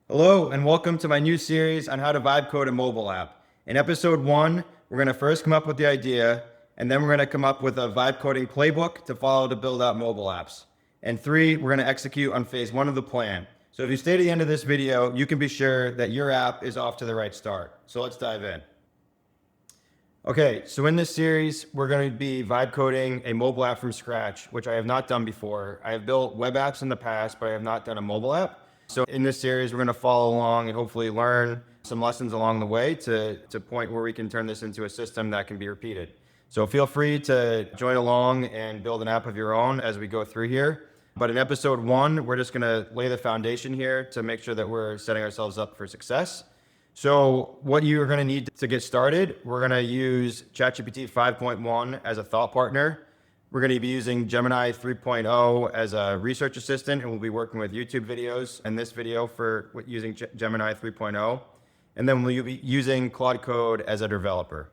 Hello, and welcome to my new series on how to vibe code a mobile app. In episode 1, we're going to first come up with the idea, and then we're going to come up with a vibe coding playbook to follow to build out mobile apps. And 3, we're going to execute on phase 1 of the plan. So if you stay to the end of this video, you can be sure that your app is off to the right start. So let's dive in. Okay, so in this series, we're going to be vibe coding a mobile app from scratch, which I have not done before. I have built web apps in the past, but I have not done a mobile app. So in this series, we're going to follow along and hopefully learn some lessons along the way to point where we can turn this into a system that can be repeated. So feel free to join along and build an app of your own as we go through here. But in episode 1, we're just going to lay the foundation here to make sure that we're setting ourselves up for success. So what you're going to need to get started, we're going to use ChatGPT 5.1 as a thought partner. We're going to be using Gemini 3.0 as a research assistant, and we'll be working with YouTube videos in this video for using Gemini 3.0. And then we'll be using Claude Code as a developer.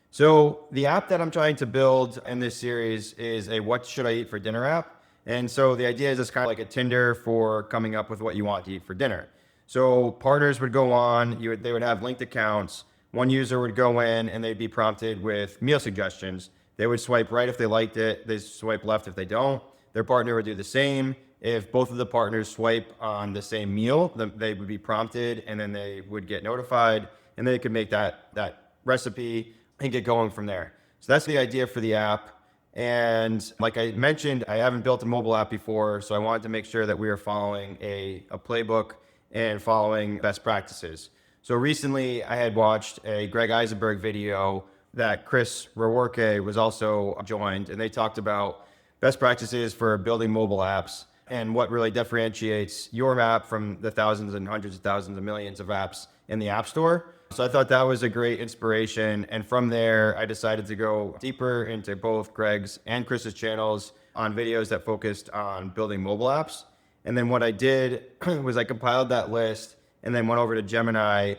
So the app that I'm trying to build in this series is a what should I eat for dinner app. And so the idea is it's kind of like a Tinder for coming up with what you want to eat for dinner. So partners would go on, they would have linked accounts. One user would go in and they'd be prompted with meal suggestions. They would swipe right if they liked it. They swipe left if they don't. Their partner would do the same. If both of the partners swipe on the same meal, they would be prompted and then they would get notified and they could make that recipe and get going from there. So that's the idea for the app. And like I mentioned, I haven't built a mobile app before, so I wanted to make sure that we are following a playbook and following best practices. So recently I had watched a Greg Isenberg video that Chris Raroque was also joined, and they talked about best practices for building mobile apps and what really differentiates your app from the thousands and hundreds of thousands of millions of apps in the App Store. So I thought that was a great inspiration. And from there, I decided to go deeper into both Greg's and Chris's channels on videos that focused on building mobile apps. And then what I did was I compiled that list and then went over to Gemini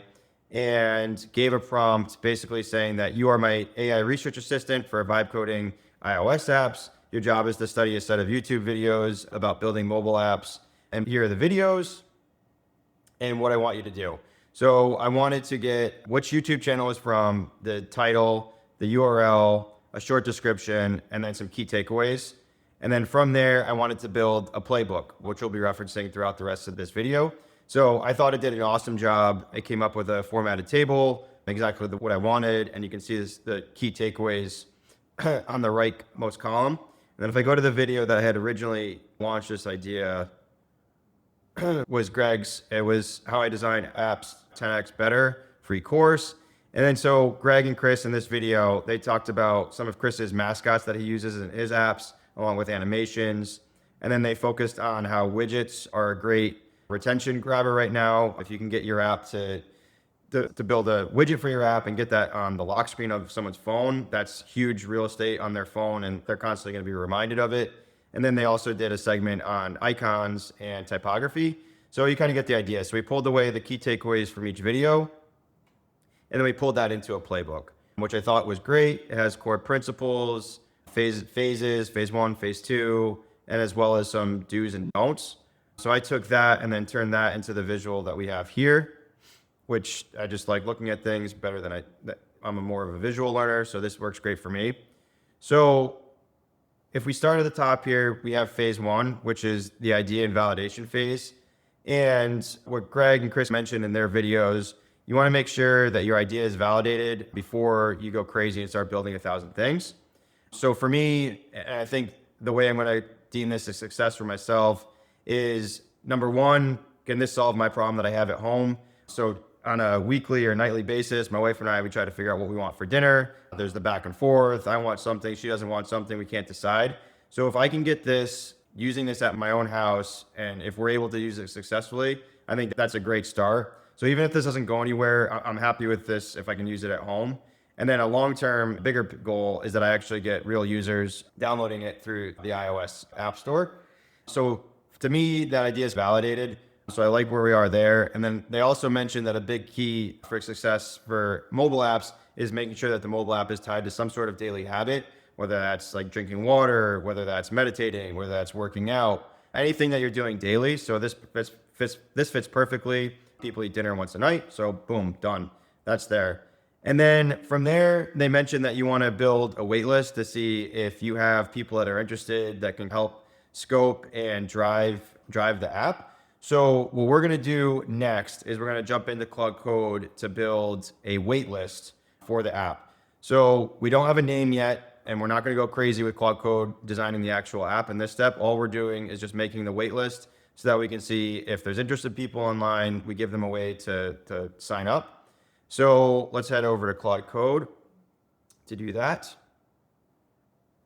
and gave a prompt basically saying that you are my AI research assistant for vibe coding iOS apps. Your job is to study a set of YouTube videos about building mobile apps. And here are the videos and what I want you to do. So I wanted to get which YouTube channel is from, the title, the URL, a short description, and then some key takeaways. And then from there, I wanted to build a playbook, which we'll be referencing throughout the rest of this video. So I thought it did an awesome job. It came up with a formatted table, exactly what I wanted. And you can see the key takeaways on the rightmost column. And then if I go to the video that I had originally launched this idea, was Greg's. It was how I design apps 10x better, free course. And then so Greg and Chris in this video, they talked about some of Chris's mascots that he uses in his apps, along with animations. And then they focused on how widgets are a great retention grabber right now. If you can get your app to build a widget for your app and get that on the lock screen of someone's phone, that's huge real estate on their phone, and they're constantly going to be reminded of it. And then they also did a segment on icons and typography. So you kind of get the idea. So we pulled away the key takeaways from each video, and then we pulled that into a playbook, which I thought was great. It has core principles, phases, phase 1, phase 2, and as well as some do's and don'ts. So I took that and then turned that into the visual that we have here, which I just like looking at things better than I'm more of a visual learner. So this works great for me. So if we start at the top here, we have phase 1, which is the idea and validation phase. And what Greg and Chris mentioned in their videos, you want to make sure that your idea is validated before you go crazy and start building 1,000 things. So for me, and I think the way I'm going to deem this a success for myself is, number 1, can this solve my problem that I have at home? So on a weekly or nightly basis, my wife and I, we try to figure out what we want for dinner. There's the back and forth. I want something, she doesn't want something, we can't decide. So if I can get this, using this at my own house, and if we're able to use it successfully, I think that's a great start. So even if this doesn't go anywhere, I'm happy with this if I can use it at home. And then a long-term, bigger goal is that I actually get real users downloading it through the iOS App Store. So to me, that idea is validated. So I like where we are there. And then they also mentioned that a big key for success for mobile apps is making sure that the mobile app is tied to some sort of daily habit, whether that's like drinking water, whether that's meditating, whether that's working out, anything that you're doing daily. So this this fits perfectly. People eat dinner once a night, so boom, done. That's there. And then from there, they mentioned that you want to build a wait list to see if you have people that are interested that can help scope and drive the app. So what we're going to do next is we're going to jump into Claude Code to build a wait list for the app. So we don't have a name yet, and we're not going to go crazy with Claude Code designing the actual app in this step. All we're doing is just making the wait list so that we can see if there's interested people online, we give them a way to sign up. So let's head over to Claude Code to do that.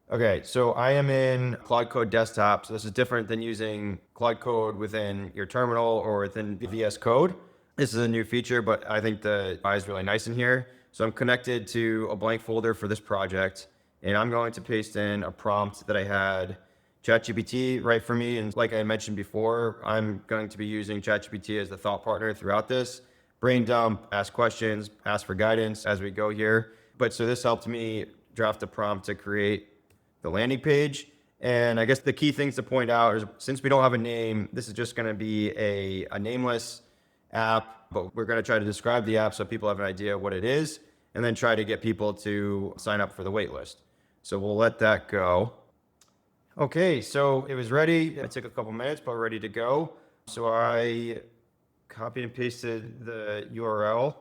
Okay, so I am in Claude Code Desktop. So this is different than using Claude Code within your terminal or within VS Code. This is a new feature, but I think the UI is really nice in here. So I'm connected to a blank folder for this project, and I'm going to paste in a prompt that I had ChatGPT write for me. And like I mentioned before, I'm going to be using ChatGPT as the thought partner throughout this. Brain dump, ask questions, ask for guidance as we go here. But so this helped me draft a prompt to create the landing page. And I guess the key things to point out is, since we don't have a name, this is just going to be a nameless app, but we're going to try to describe the app so people have an idea what it is, and then try to get people to sign up for the wait list. So we'll let that go. Okay, so it was ready. It took a couple minutes, but ready to go. So I copied and pasted the URL.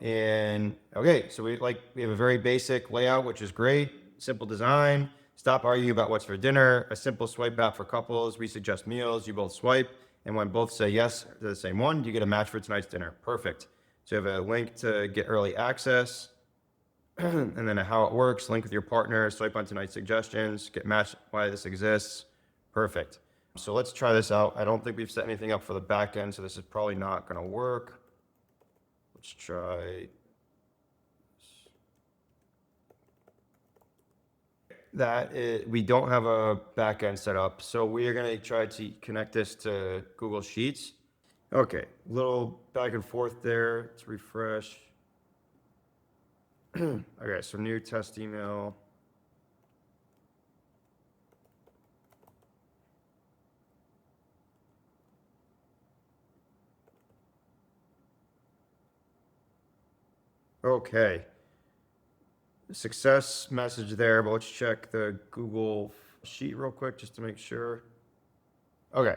And okay, so we have a very basic layout, which is great. Simple design. Stop arguing about what's for dinner. A simple swipe app for couples. We suggest meals. You both swipe. And when both say yes to the same one, you get a match for tonight's dinner. Perfect. So you have a link to get early access. And then how it works. Link with your partner. Swipe on tonight's suggestions. Get matched why this exists. Perfect. So let's try this out. I don't think we've set anything up for the back end, so this is probably not going to work. Let's try that. We don't have a back end set up, so we are going to try to connect this to Google Sheets. Okay, little back and forth there. Let's refresh. Okay, so new test email. Okay. Success message there, but let's check the Google Sheet real quick just to make sure. Okay.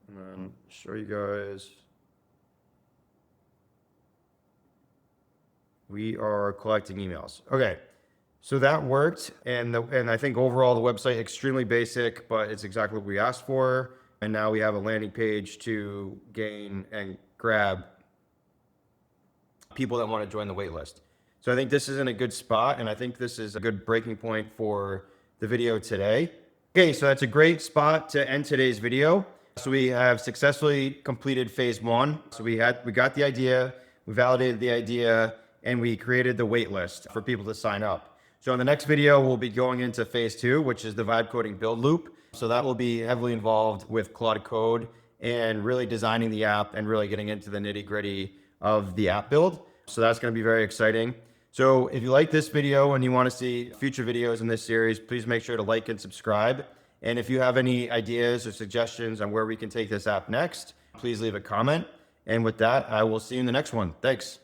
And then show you guys. We are collecting emails. Okay. So that worked. And I think overall the website extremely basic, but it's exactly what we asked for. And now we have a landing page to gain and grab people that want to join the wait list. So I think this is in a good spot, and I think this is a good breaking point for the video today. Okay, so that's a great spot to end today's video. So we have successfully completed phase one. So we got the idea, we validated the idea, and we created the wait list for people to sign up. So in the next video, we'll be going into phase two, which is the vibe coding build loop. So that will be heavily involved with Claude Code and really designing the app and really getting into the nitty-gritty of the app build. So that's going to be very exciting. So if you like this video and you want to see future videos in this series, please make sure to like and subscribe. And if you have any ideas or suggestions on where we can take this app next, please leave a comment. And with that, I will see you in the next one. Thanks.